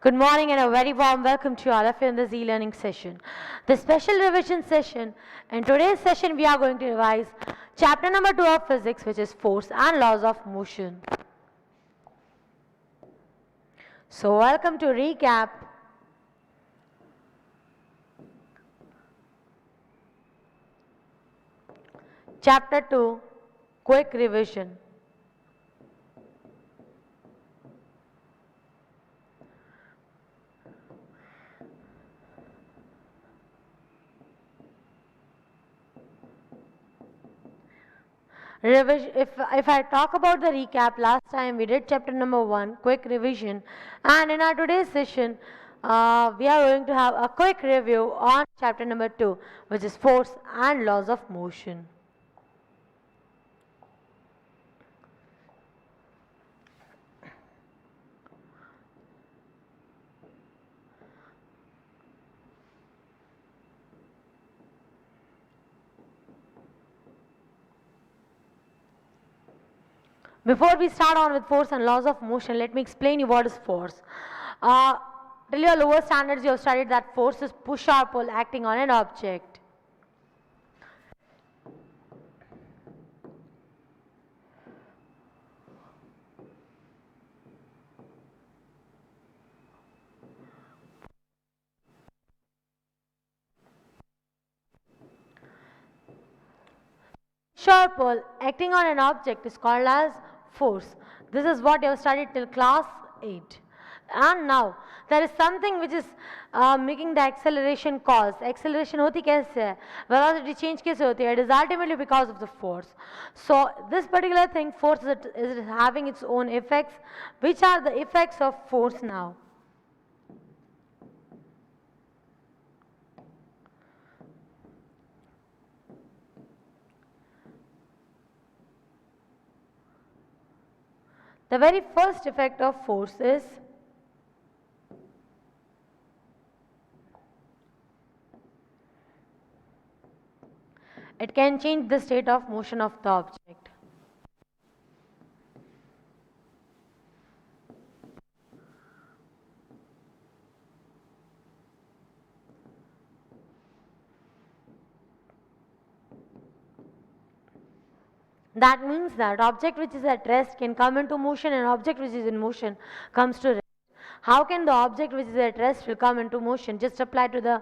Good morning and a very warm welcome to all of you in this e-learning session. The special revision session. In today's session we are going to revise chapter number 2 of physics, which is force and laws of motion. So welcome to recap. Chapter 2, quick revision. If I talk about the recap, last time we did chapter number 1, quick revision, and in our today's session we are going to have a quick review on chapter number 2, which is force and laws of motion. Before we start on with force and laws of motion, let me explain you what is force. Till your lower standards you have studied that force is push or pull acting on an object. Push or pull acting on an object is called as force. This is what you have studied till class 8. And now there is something which is making the acceleration cause. Acceleration hoti kaise hai? Velocity change kaise hoti hai? It is ultimately because of the force. So this particular thing, force is having its own effects. Which are the effects of force now? The very first effect of force is it can change the state of motion of the object. That means that object which is at rest can come into motion and object which is in motion comes to rest. How can the object which is at rest will come into motion? Just apply to the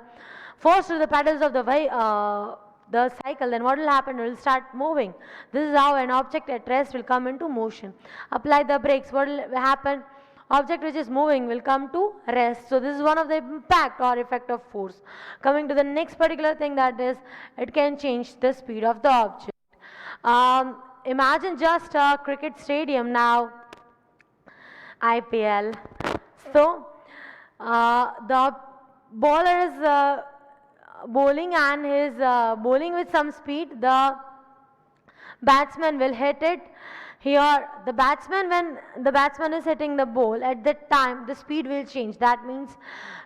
force to the pedals of the cycle, then what will happen? It will start moving. This is how an object at rest will come into motion. Apply the brakes, what will happen? Object which is moving will come to rest. So this is one of the impact or effect of force. Coming to the next particular thing, that is it can change the speed of the object. Imagine just a cricket stadium now, IPL. So the bowler is bowling and he is bowling with some speed. The batsman will hit it. Here the batsman, when the batsman is hitting the ball, at that time the speed will change. That means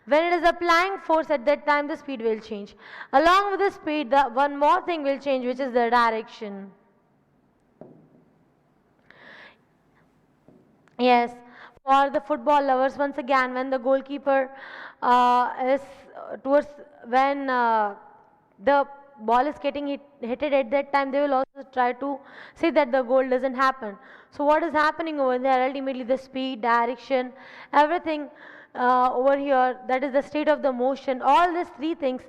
when it is applying force, at that time the speed will change. Along with the speed, the one more thing will change, which is the direction. Yes, for the football lovers, once again, when the goalkeeper is towards when the ball is getting hit at that time, they will also try to see that the goal doesn't happen. So what is happening over there? Ultimately, the speed, direction, everything over here, that is the state of the motion. All these three things,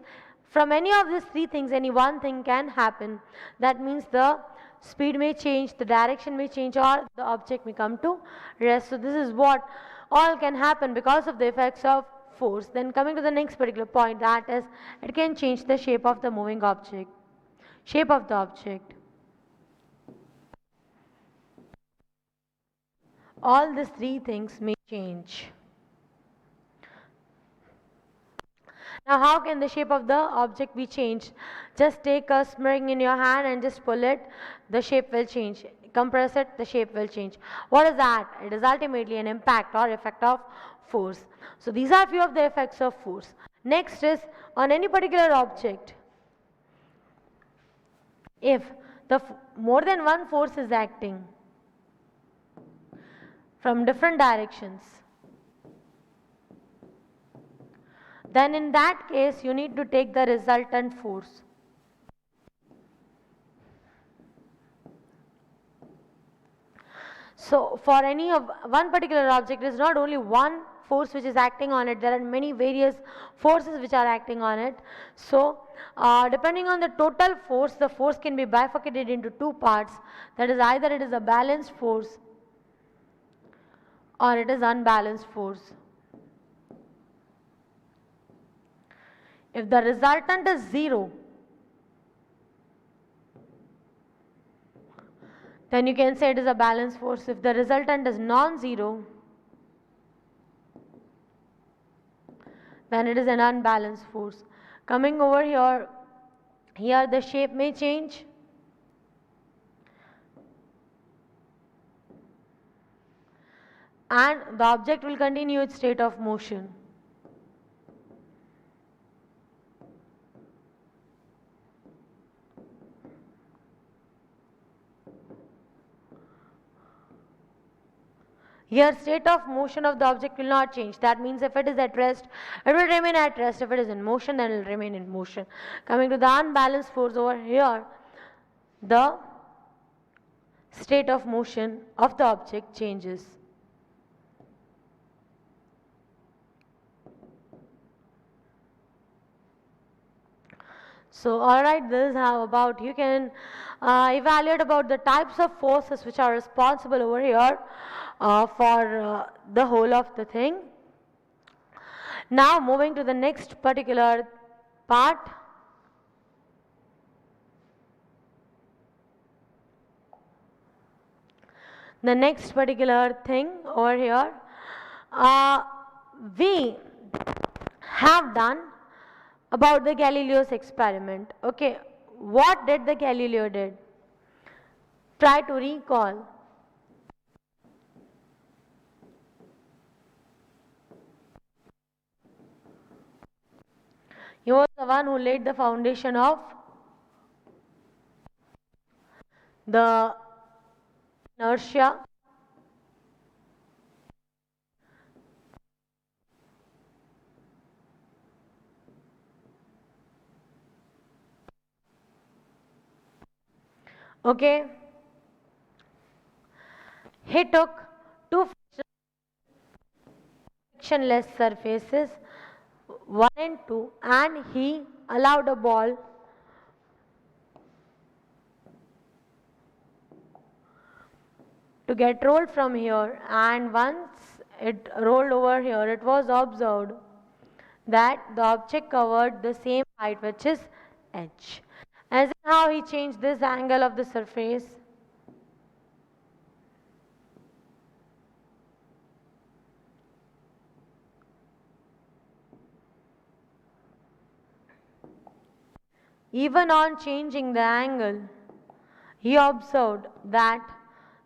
from any of these three things, any one thing can happen. That means the speed may change, the direction may change, or the object may come to rest. So this is what all can happen because of the effects of force. Then coming to the next particular point, that is it can change the shape of the moving object. Shape of the object. All these three things may change. Now how can the shape of the object be changed? Just take a spring in your hand and just pull it, the shape will change. Compress it, the shape will change. What is that? It is ultimately an impact or effect of force. So these are few of the effects of force. Next is on any particular object. If more than one force is acting from different directions, then in that case you need to take the resultant force. So for any of one particular object, it is not only one force which is acting on it, there are many various forces which are acting on it. So depending on the total force, the force can be bifurcated into two parts, that is either it is a balanced force or it is unbalanced force. If the resultant is 0, then you can say it is a balanced force. If the resultant is non-zero, then it is an unbalanced force. Coming over here, here the shape may change. And the object will continue its state of motion. Here state of motion of the object will not change. That means if it is at rest, it will remain at rest. If it is in motion, then it will remain in motion. Coming to the unbalanced force over here, the state of motion of the object changes. So alright, this is how about you can evaluate about the types of forces which are responsible over here for the whole of the thing. Now moving to the next particular part. The next particular thing over here, we have done about the Galileo's experiment. Okay, what did the Galileo did? Try to recall. He was the one who laid the foundation of the inertia, okay. He took two frictionless surfaces, 1 and 2, and he allowed a ball to get rolled from here, and once it rolled over here, it was observed that the object covered the same height, which is h. As in how he changed this angle of the surface. Even on changing the angle, he observed that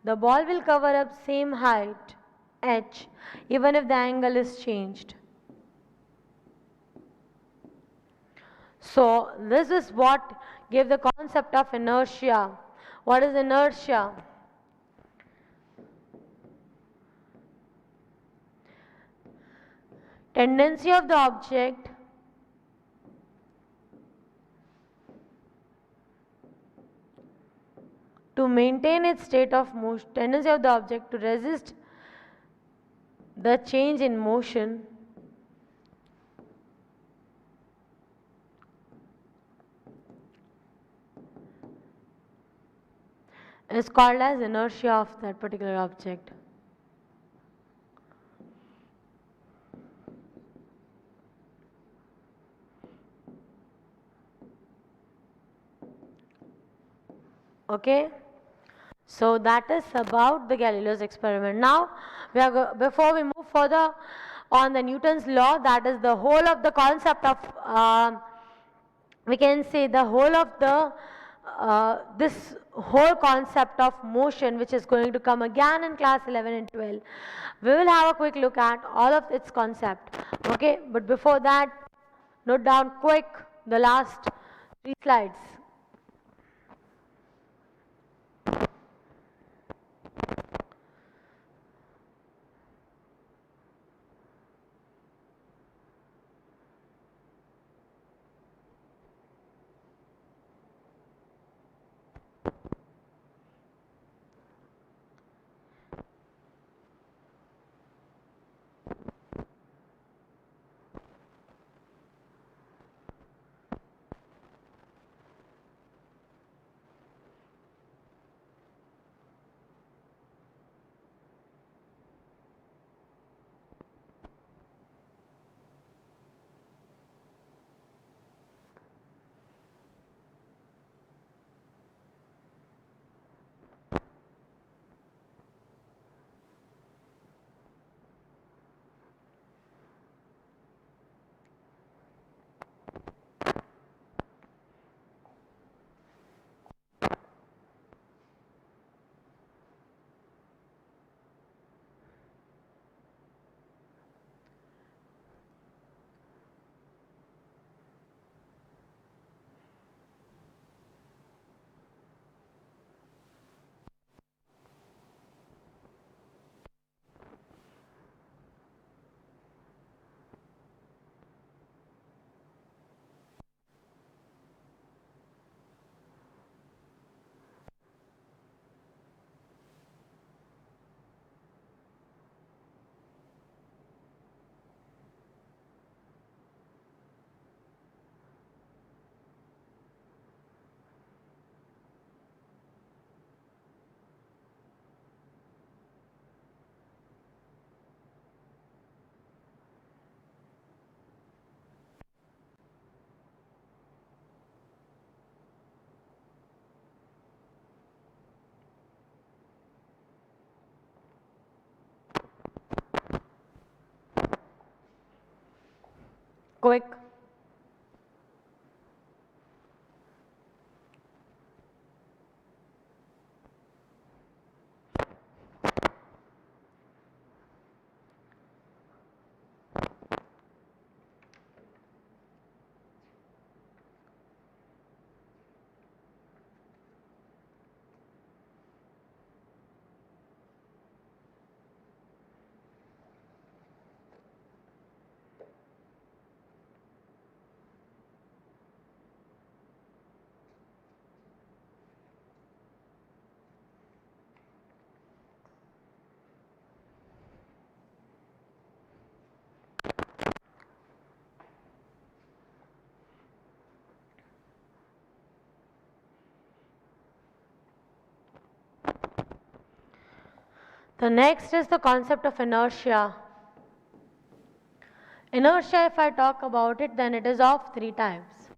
the ball will cover up same height h even if the angle is changed. So this is what gave the concept of inertia. What is inertia? Tendency of the object to maintain its state of motion, tendency of the object to resist the change in motion is called as inertia of that particular object. Okay, so that is about the Galileo's experiment. Now we are before we move further on the Newton's law, that is the whole of the concept of we can say the whole of the this whole concept of motion, which is going to come again in class 11 and 12. We will have a quick look at all of its concept. Okay, but before that, note down quick the last 3 slides. quick. The next is the concept of inertia. Inertia, if I talk about it, then it is of three types.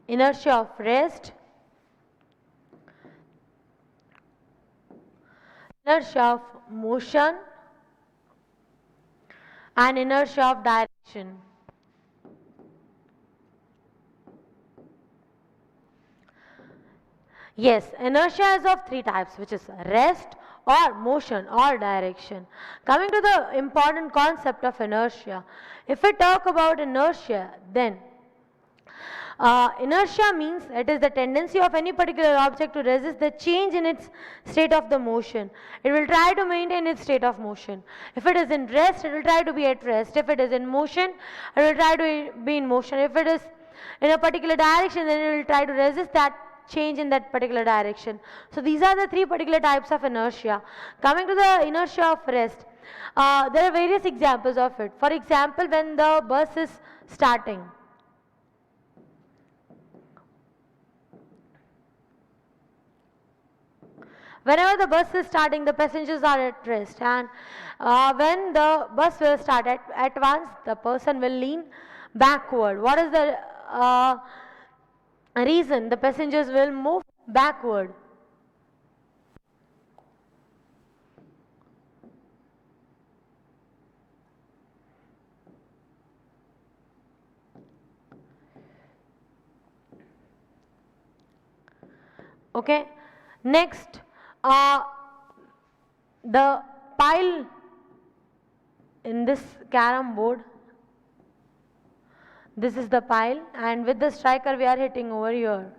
Inertia of rest, inertia of motion, and inertia of direction. Yes, inertia is of three types, which is rest or motion or direction. Coming to the important concept of inertia, if we talk about inertia, then inertia means it is the tendency of any particular object to resist the change in its state of the motion. It will try to maintain its state of motion. If it is in rest, it will try to be at rest. If it is in motion, it will try to be in motion. If it is in a particular direction, then it will try to resist that change in that particular direction. So these are the three particular types of inertia. Coming to the inertia of rest, there are various examples of it. For example, when the bus is starting, whenever the bus is starting, the passengers are at rest, and when the bus will start at once, the person will lean backward. What is the reason the passengers will move backward? Okay, next, the pile in this carom board, this is the pile, and with the striker we are hitting over here.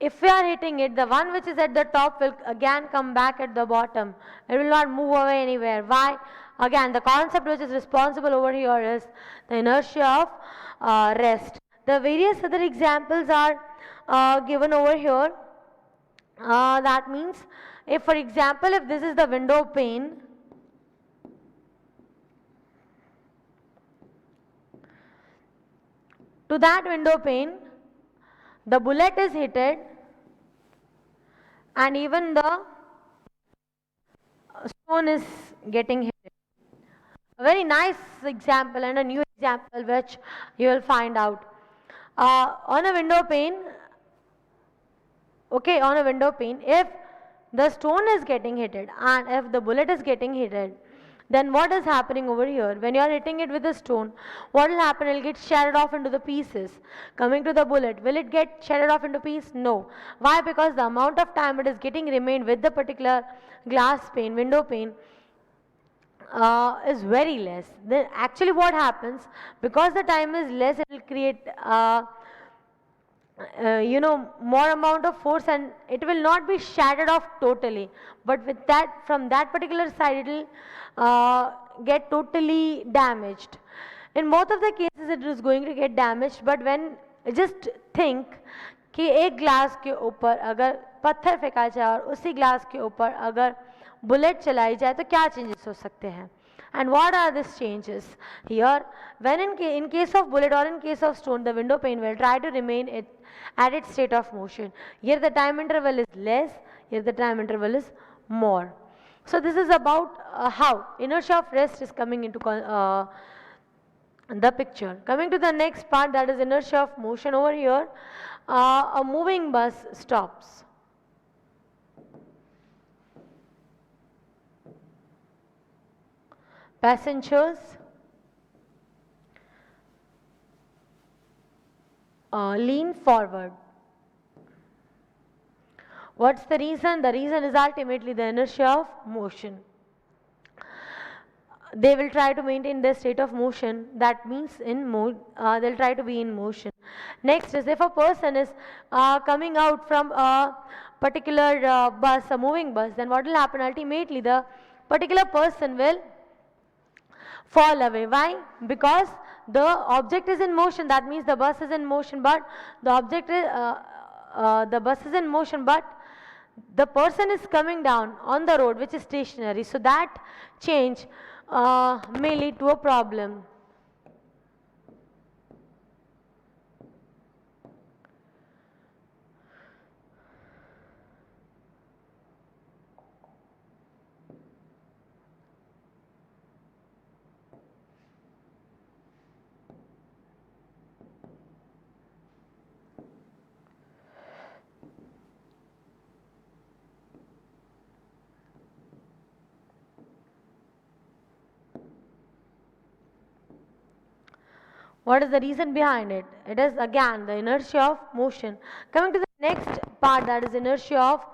If we are hitting it, the one which is at the top will again come back at the bottom. It will not move away anywhere. Why? Again, the concept which is responsible over here is the inertia of rest. The various other examples are given over here. That means, if for example, if this is the window pane, to that window pane, the bullet is hitted, and even the stone is getting hit. A very nice example and a new example which you will find out. On a window pane, okay, on a window pane, if the stone is getting hit and if the bullet is getting hit, then what is happening over here? When you are hitting it with a stone, what will happen? It will get shattered off into the pieces. Coming to the bullet, will it get shattered off into pieces? No. Why? Because the amount of time it is getting remained with the particular glass pane, window pane, is very less. Then actually what happens, because the time is less, it will create more amount of force, and it will not be shattered off totally, but with that, from that particular side, it will get totally damaged. In both of the cases it is going to get damaged, but when just think कि एक glass के ऊपर अगर पत्थर फेंका जाए और उसी ग्लास के ऊपर अगर बुलेट चलाई जाए तो क्या चेंजेस हो सकते हैं? And what are these changes? Here, when in case of bullet or in case of stone, the window pane will try to remain at its state of motion. Here the time interval is less, here the time interval is more. So this is about how inertia of rest is coming into the picture. Coming to the next part, that is inertia of motion. Over here, a moving bus stops. Passengers lean forward. What's the reason? The reason is ultimately the inertia of motion. They will try to maintain their state of motion. That means they'll try to be in motion. Next is, if a person is coming out from a particular bus, a moving bus, then what will happen? Ultimately, the particular person will fall away. Why? Because the object is in motion. That means the bus is in motion, but the bus is in motion, but the person is coming down on the road, which is stationary. So that change may lead to a problem. What is the reason behind it? It is again the inertia of motion. Coming to the next part, that is inertia of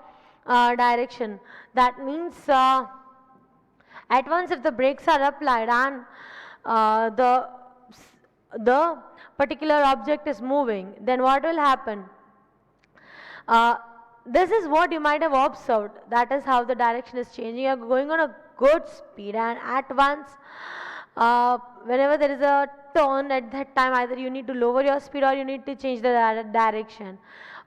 direction. That means at once if the brakes are applied and the particular object is moving, then what will happen? This is what you might have observed. That is how the direction is changing. You are going on a good speed, and at once whenever there is a turn, at that time either you need to lower your speed or you need to change the direction.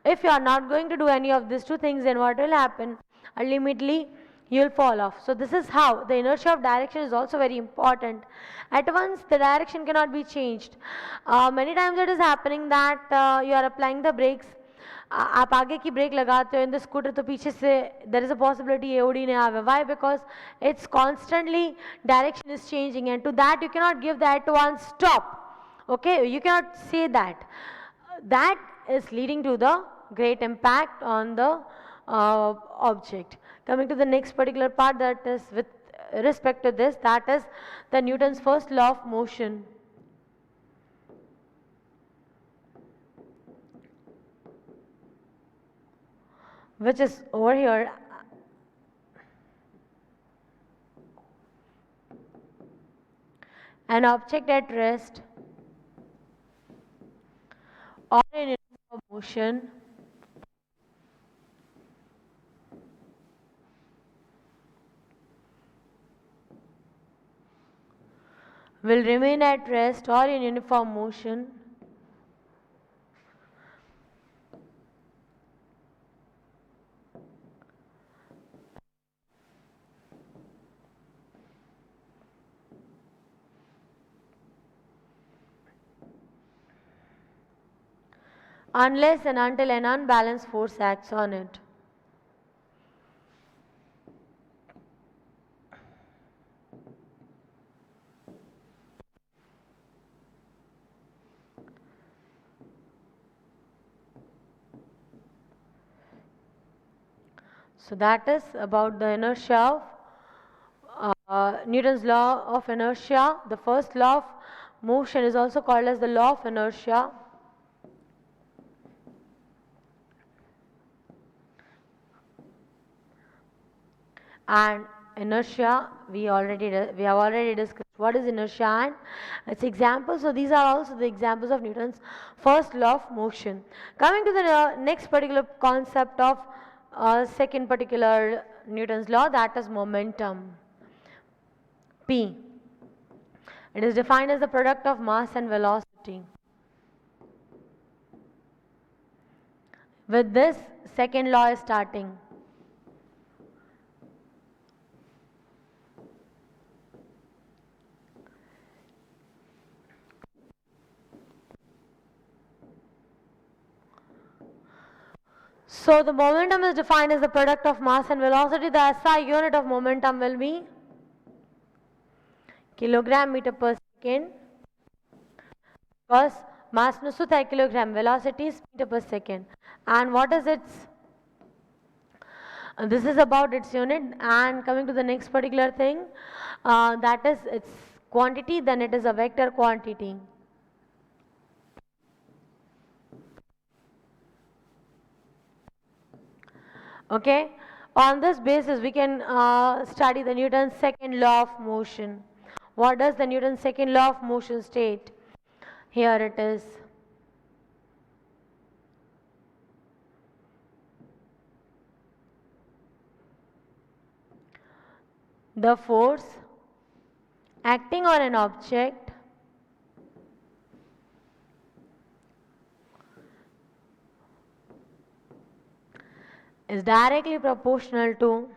If you are not going to do any of these two things, then what will happen? Ultimately you will fall off. So this is how the inertia of direction is also very important. At once the direction cannot be changed. Many times it is happening that you are applying the brakes, आप आगे की break लगाते हो in the scooter तो पीछे से there is a possibility ये उड़ी नहीं आवे. Why? Because it's constantly direction is changing, and to that you cannot give that one stop. Okay, you cannot say that. That is leading to the great impact on the object. Coming to the next particular part, that is with respect to this, that is the Newton's first law of motion. Which is over here. An object at rest or in uniform motion will remain at rest or in uniform motion unless and until an unbalanced force acts on it. So that is about the inertia of Newton's law of inertia. The first law of motion is also called as the law of inertia. And inertia, we have already discussed what is inertia and its examples. So these are also the examples of Newton's first law of motion. Coming to the next particular concept of second particular Newton's law, that is momentum. P. It is defined as the product of mass and velocity. With this, second law is starting. So the momentum is defined as the product of mass and velocity. The SI unit of momentum will be kilogram meter per second, because mass nu sut hai kilogram, velocity is meter per second. And what is its this is about its unit. And coming to the next particular thing, that is its quantity, then it is a vector quantity. Okay, on this basis we can study the Newton's second law of motion. What does the Newton's second law of motion state? Here it is. The force acting on an object is directly proportional to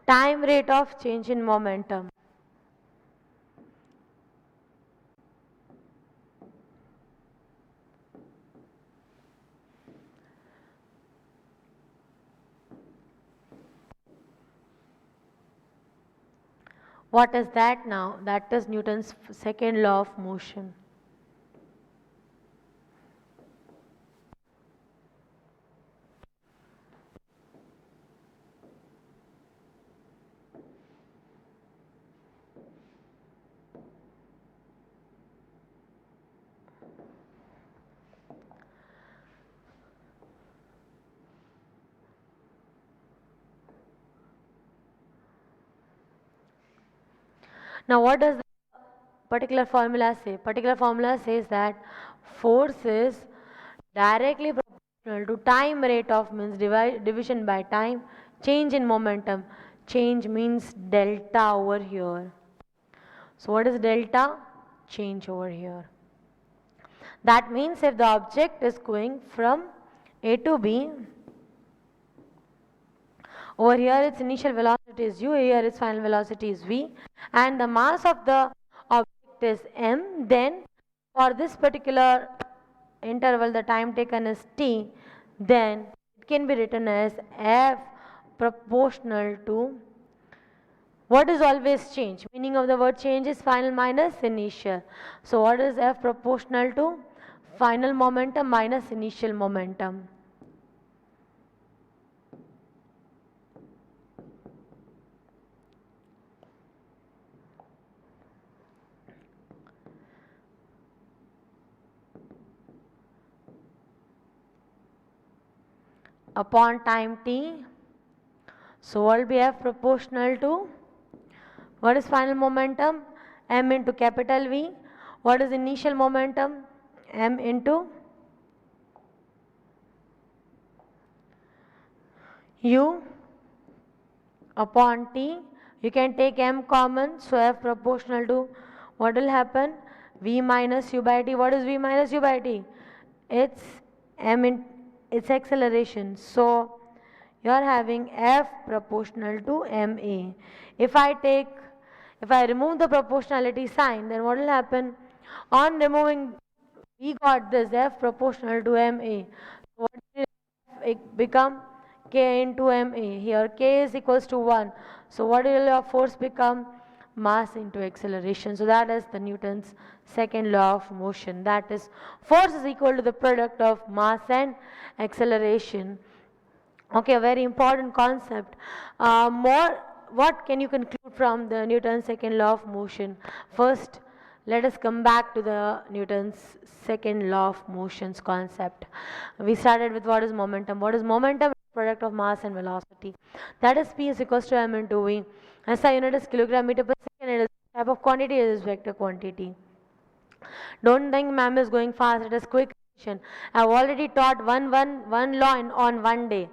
time rate of change in momentum. What is that now? That is Newton's second law of motion. Now what does the particular formula say? Particular formula says that force is directly proportional to time rate of, means division by time, change in momentum. Change means delta over here. So what is delta? Change over here. That means if the object is going from A to B, over here its initial velocity is u, here its final velocity is v, and the mass of the object is m, then for this particular interval the time taken is t, then it can be written as f proportional to, what is always change? Meaning of the word change is final minus initial. So what is f proportional to? Final momentum minus initial momentum. Upon time t. So what will be f proportional to? What is final momentum? M into capital V. What is initial momentum? M into U upon T. You can take M common, so F proportional to, what will happen? V minus U by T. What is V minus U by T? It's M in its acceleration. So you are having F proportional to MA. If I remove the proportionality sign, then what will happen? On removing, we got this F proportional to MA. So what will it become? K into MA. Here K is equals to 1. So what will your force become? Mass into acceleration. So that is the Newton's second law of motion. That is, force is equal to the product of mass and acceleration. Okay, a very important concept. What can you conclude from the Newton's second law of motion? First, let us come back to the Newton's second law of motion's concept. We started with what is momentum. What is momentum? Product of mass and velocity. That is P is equals to m into v. SI unit is kilogram meter per second. It is type of quantity, it is vector quantity. Don't think ma'am is going fast, it is quick revision. I have already taught one law on one day.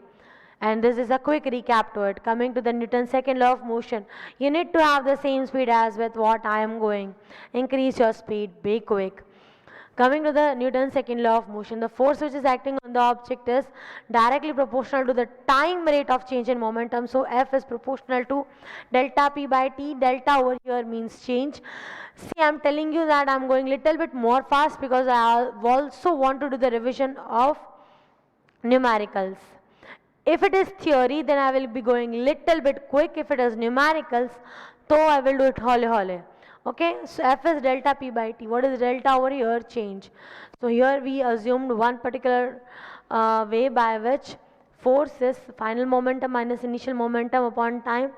And this is a quick recap to it. Coming to the Newton's second law of motion, you need to have the same speed as with what I am going. Increase your speed, be quick. Coming to the Newton's second law of motion, the force which is acting on the object is directly proportional to the time rate of change in momentum. So F is proportional to delta P by T. Delta over here means change. See, I'm telling you that I'm going little bit more fast because I also want to do the revision of numericals. If it is theory, then I will be going little bit quick. If it is numericals, so I will do it hole. Okay, so F is delta P by T. What is delta over here? Change. So here we assumed one particular way by which force is final momentum minus initial momentum upon time,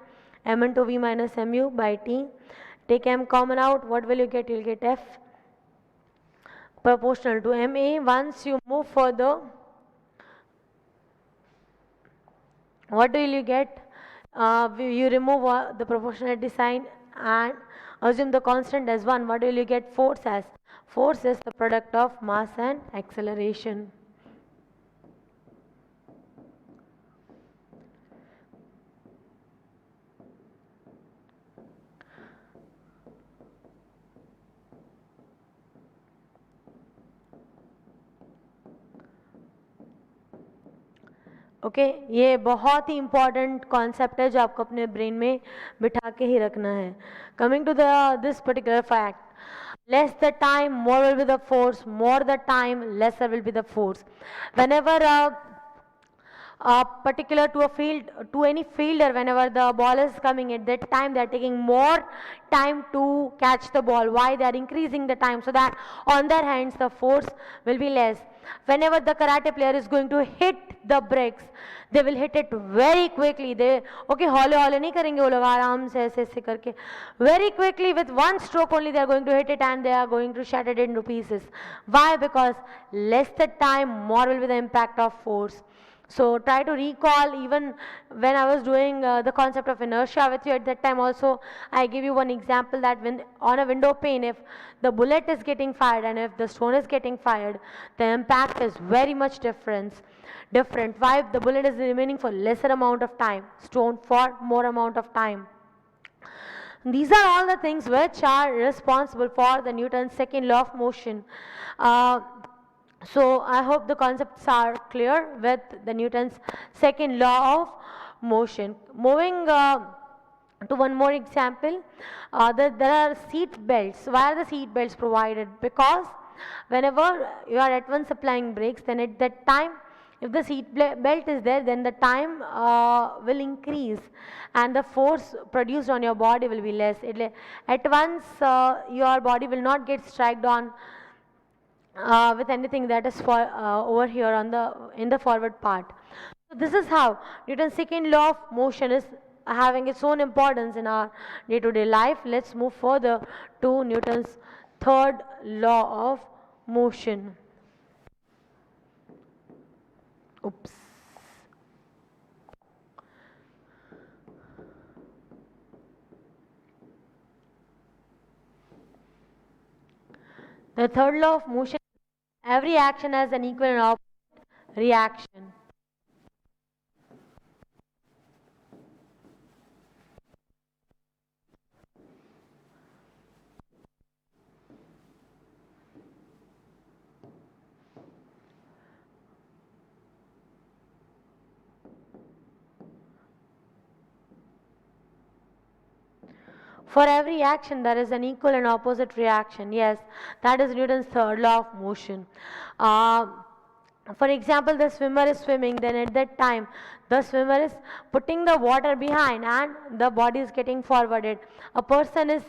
m into v minus mu by t. Take m common out. What will you get? You will get F proportional to ma. Once you move further, what will you get? You remove the proportionality sign and assume the constant as 1. What will you get? Force as? Force is the product of mass and acceleration. Okay ये बहुत ही important concept है जो आपको अपने brain में बिठा के ही रखना है. Coming to this particular fact, less the time more will be the force, more the time lesser will be the force. Whenever particular to a field, to any fielder, whenever the ball is coming, at that time they are taking more time to catch the ball. Why? They are increasing the time so that on their hands the force will be less. Whenever the karate player is going to hit the bricks, they will hit it very quickly. They हौले हौले नहीं करेंगे वो लोग, आराम से ऐसे ऐसे करके very quickly with one stroke only they are going to hit it and they are going to shatter it into pieces. Why? Because less the time more will be the impact of force. So try to recall, even when I was doing the concept of inertia with you at that time also, I give you one example that when on a window pane, if the bullet is getting fired and if the stone is getting fired, the impact is very much different. Why? The bullet is remaining for lesser amount of time, stone for more amount of time. These are all the things which are responsible for the Newton's second law of motion. So I hope the concepts are clear with the Newton's second law of motion. Moving to one more example, there are seat belts. Why are the seat belts provided? Because whenever you are at once applying brakes, then at that time, if the seat belt is there, then the time will increase and the force produced on your body will be less. At once your body will not get struck on with anything that is for over here on in the forward part. So this is how Newton's second law of motion is having its own importance in our day-to-day life. Let's move further to Newton's third law of motion. Oops. The third law of motion, every action has an equal and opposite reaction. For every action, there is an equal and opposite reaction. Yes, that is Newton's third law of motion. For example, the swimmer is swimming, then at that time, the swimmer is putting the water behind and the body is getting forwarded. A person is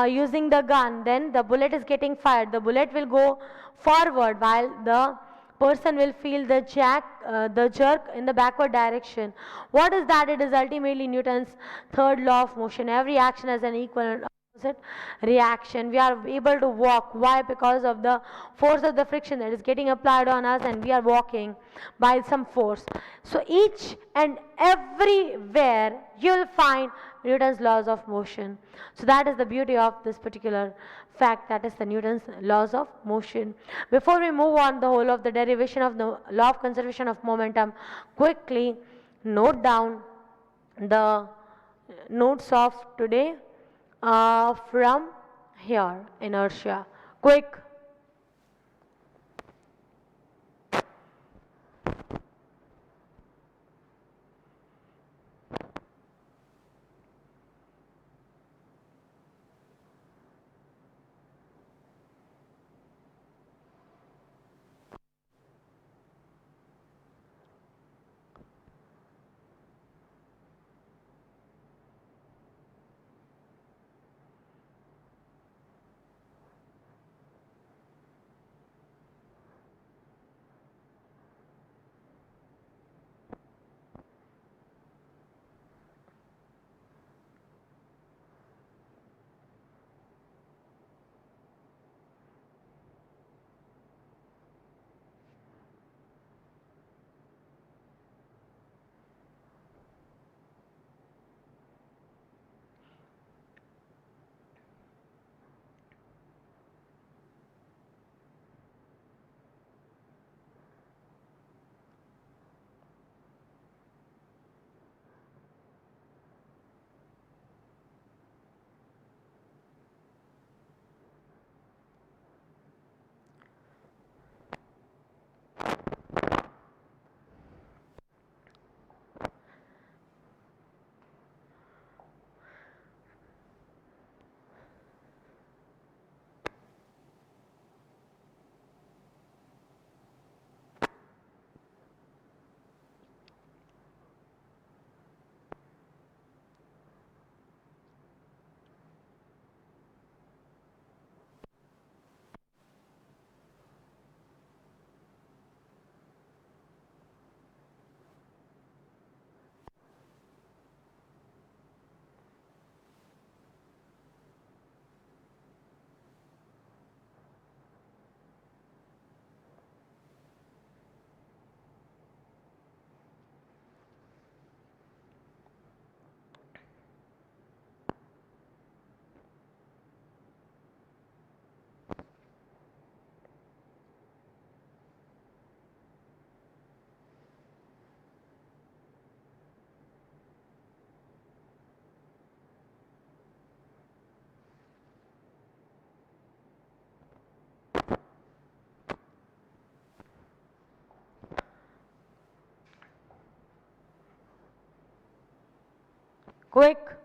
using the gun, then the bullet is getting fired. The bullet will go forward while the person will feel the jerk in the backward direction. What is that? It is ultimately Newton's third law of motion. Every action has an equal and opposite reaction. We are able to walk. Why? Because of the force of the friction that is getting applied on us and we are walking by some force. So each and everywhere you will find Newton's laws of motion. So that is the beauty of this particular fact, that is the Newton's laws of motion. Before we move on the whole of the derivation of the law of conservation of momentum, quickly Note down the notes of today from here. Inertia. Quick. Quick.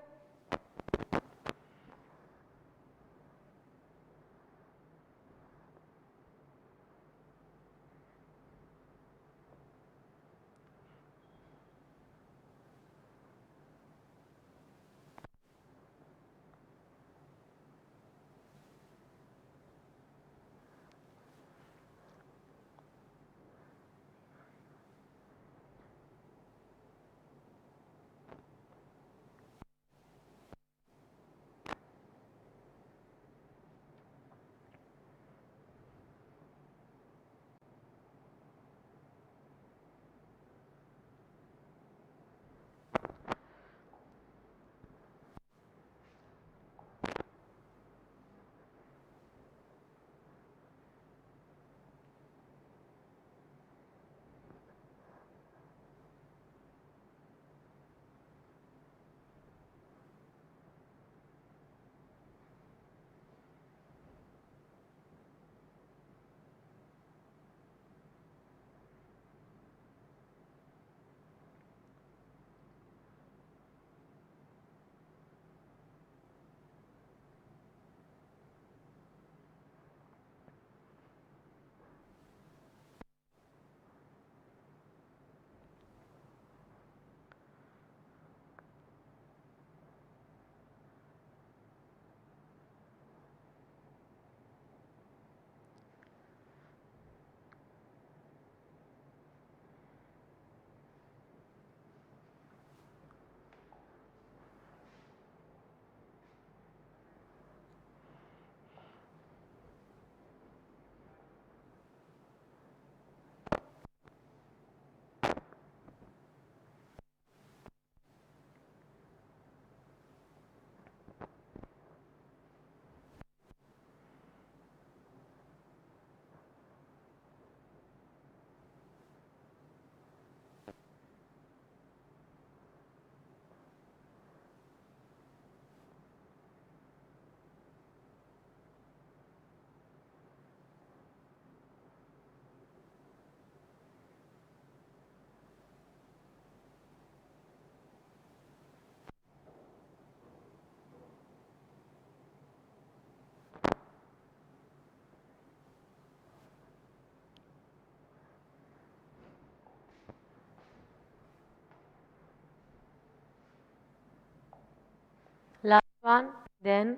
one. Then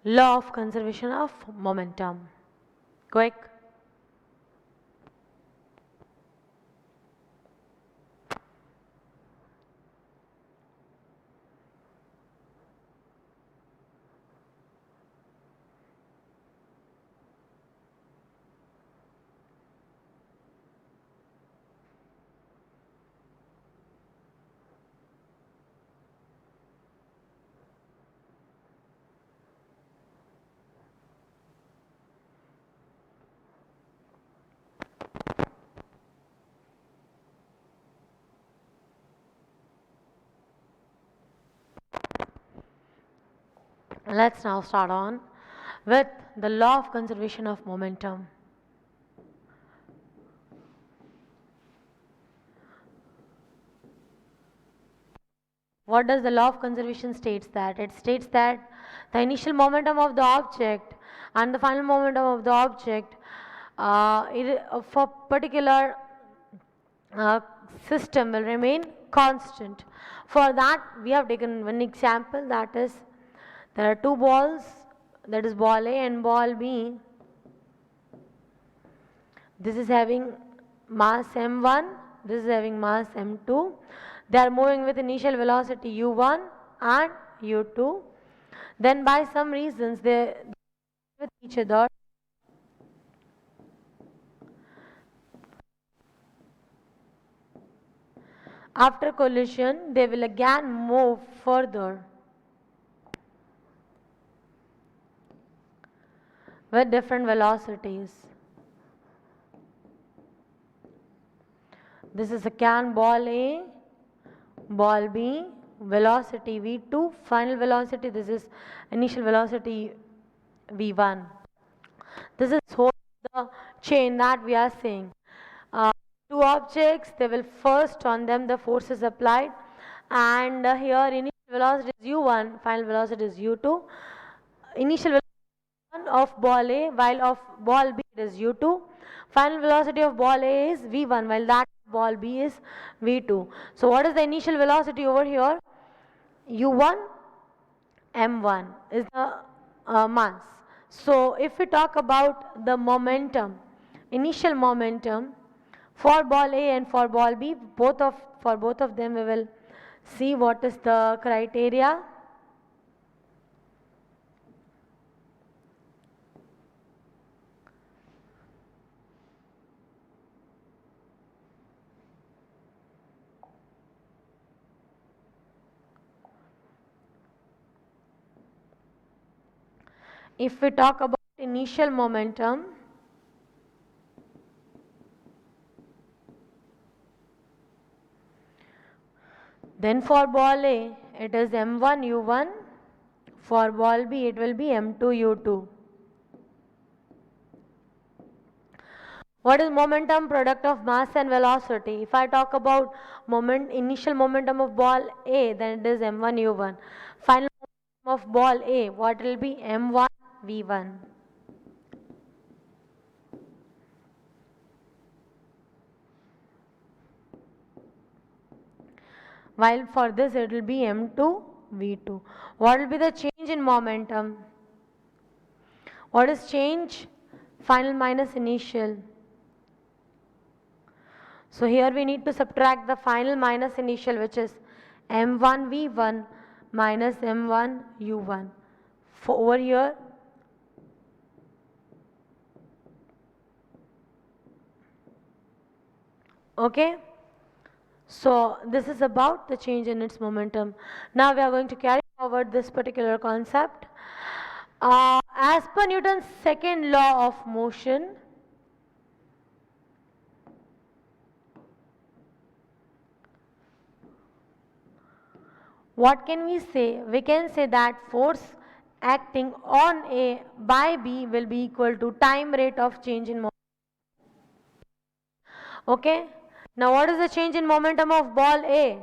law of conservation of momentum. Quick. Let's now start on with the law of conservation of momentum. What does the law of conservation states that? It states that the initial momentum of the object and the final momentum of the object for particular uh, system will remain constant. For that we have taken one example, that is there are two balls, that is ball A and ball B. This is having mass m1, this is having mass m2. They are moving with initial velocity u1 and u2. Then by some reasons they with each other. After collision, they will again move further with different velocities. This is again ball A, ball B, velocity v2, final velocity, this is initial velocity v1. This is whole the chain that we are seeing. Two objects, they will first on them the force is applied, and here initial velocity is u1, final velocity is u2. Initial velocity of ball A, while of ball B it is u2. Final velocity of ball A is v1, while that ball B is v2. So what is the initial velocity over here? u1 m1 is the mass. So if we talk about the momentum, initial momentum for ball A and for ball B, for both of them we will see what is the criteria. If we talk about initial momentum, then for ball A it is m1 u1, for ball B it will be m2 u2. What is momentum? Product of mass and velocity. If I talk about initial momentum of ball A, then it is m1 u1. Final momentum of ball A, what will be m1 v1. While for this it will be m2 v2. What will be the change in momentum? What is change? Final minus initial. So here we need to subtract the final minus initial, which is m1 v1 minus m1 u1. For over here, okay. So this is about the change in its momentum. Now we are going to carry forward this particular concept. As per Newton's second law of motion, what can we say? We can say that force acting on A by B will be equal to time rate of change in momentum. Okay. Now what is the change in momentum of ball A?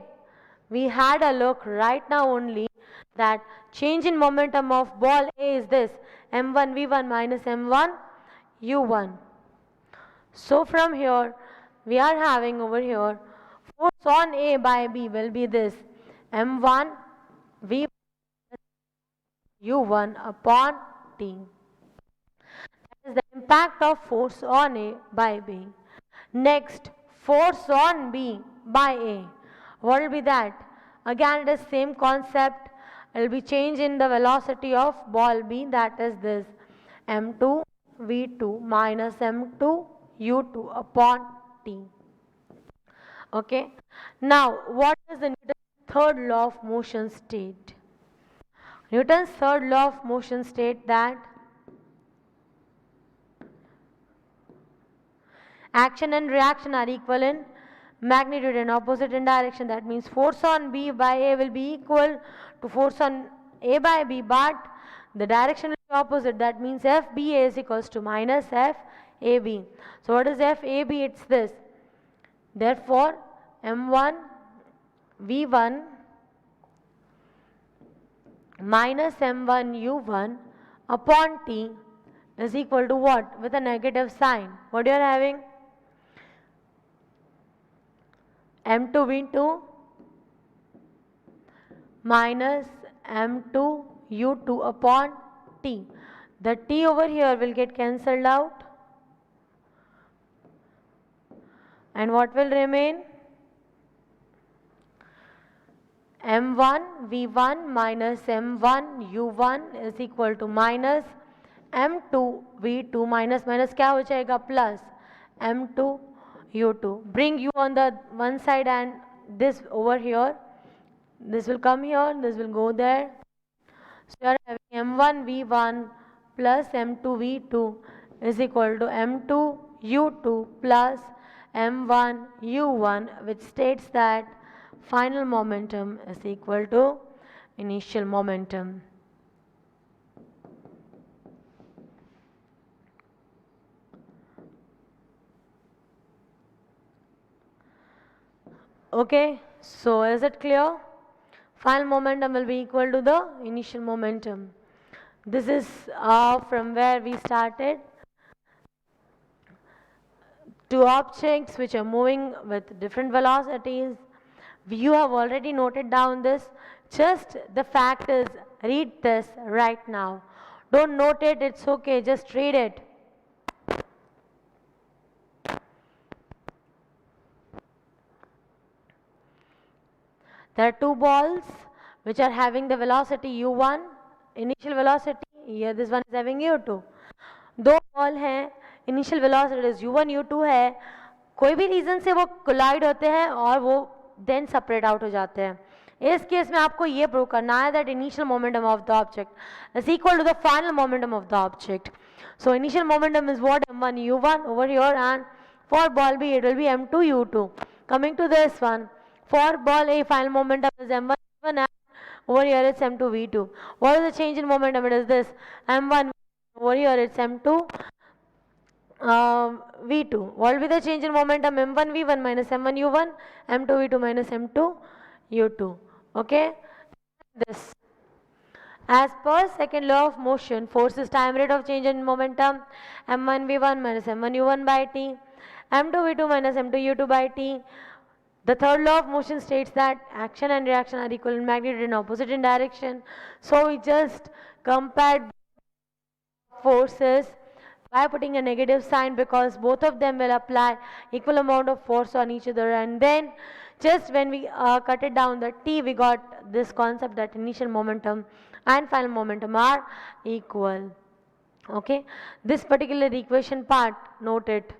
We had a look right now only that change in momentum of ball A is this m1 v1 minus m1 u1. So from here we are having over here force on A by B will be this m1 v u1 upon t. That is the impact of force on A by B. Next, force on B by A. What will be that? Again, it is same concept. It will be change in the velocity of ball B, that is this m2 v2 minus m2 u2 upon t. Okay. Now, what is the Newton's third law of motion state? Newton's third law of motion state that action and reaction are equal in magnitude and opposite in direction. That means force on B by A will be equal to force on A by B, but the direction will be opposite. That means FBA is equals to minus FAB. So what is FAB? It's this. Therefore, M1 V1 minus M1 U1 upon T is equal to what? With a negative sign. What you are having? M2 V2 minus M2 U2 upon T. The T over here will get cancelled out. And what will remain? M1 V1 minus M1 U1 is equal to minus M2 V2 minus क्या हो जाएगा plus M2 U2. Bring U on the one side and this over here. This will come here, this will go there. So you are having M1 V1 plus M2 V2 is equal to M2 U2 plus M1 U1, which states that final momentum is equal to initial momentum. Okay, so is it clear? Final momentum will be equal to the initial momentum. This is from where we started. Two objects which are moving with different velocities. You have already noted down this. Just the fact is, read this right now. Don't note it, it's okay, just read it. There are two balls which are having the velocity u1, initial velocity, here this one is having u2. दो ball हैं, initial velocity u1 u2 है, कोई भी reason से वो collide होते हैं और वो देन सेपरेट आउट हो जाते हैं। इस केस में आपको ये प्रूव करना है that initial momentum of the object is equal to the final momentum of the object. So initial momentum is what m1 u1 over here, and for ball B it will be m2 u2. Coming to this one, for ball A final momentum is m1 u1 and over here it's m2 v2. What is the change in momentum? It is this m1 over here it's m2 v2. What will be the change in momentum? m1 v1 minus m1 u1, m2 v2 minus m2 u2. Okay, this as per second law of motion, force is time rate of change in momentum, m1 v1 minus m1 u1 by t, m2 v2 minus m2 u2 by t. The third law of motion states that action and reaction are equal in magnitude and opposite in direction. So we just compared forces by putting a negative sign because both of them will apply equal amount of force on each other, and then just when we cut it down the t, we got this concept that initial momentum and final momentum are equal. Okay, this particular equation part, note it.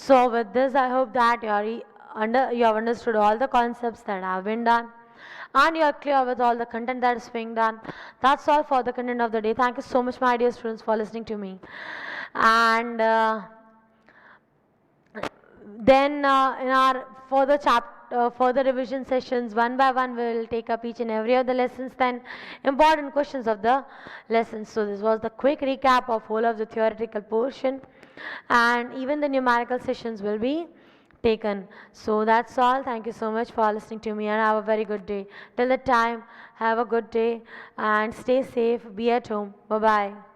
So with this, I hope that you have understood all the concepts that have been done, and you are clear with all the content that is being done. That's all for the content of the day. Thank you so much, my dear students, for listening to me. And then in our further revision sessions, one by one, we will take up each and every of the lessons, then important questions of the lessons. So this was the quick recap of whole of the theoretical portion, and even the numerical sessions will be taken. So that's all. Thank you so much for listening to me, and have a very good day. Till the time, have a good day and stay safe. Be at home. Bye bye.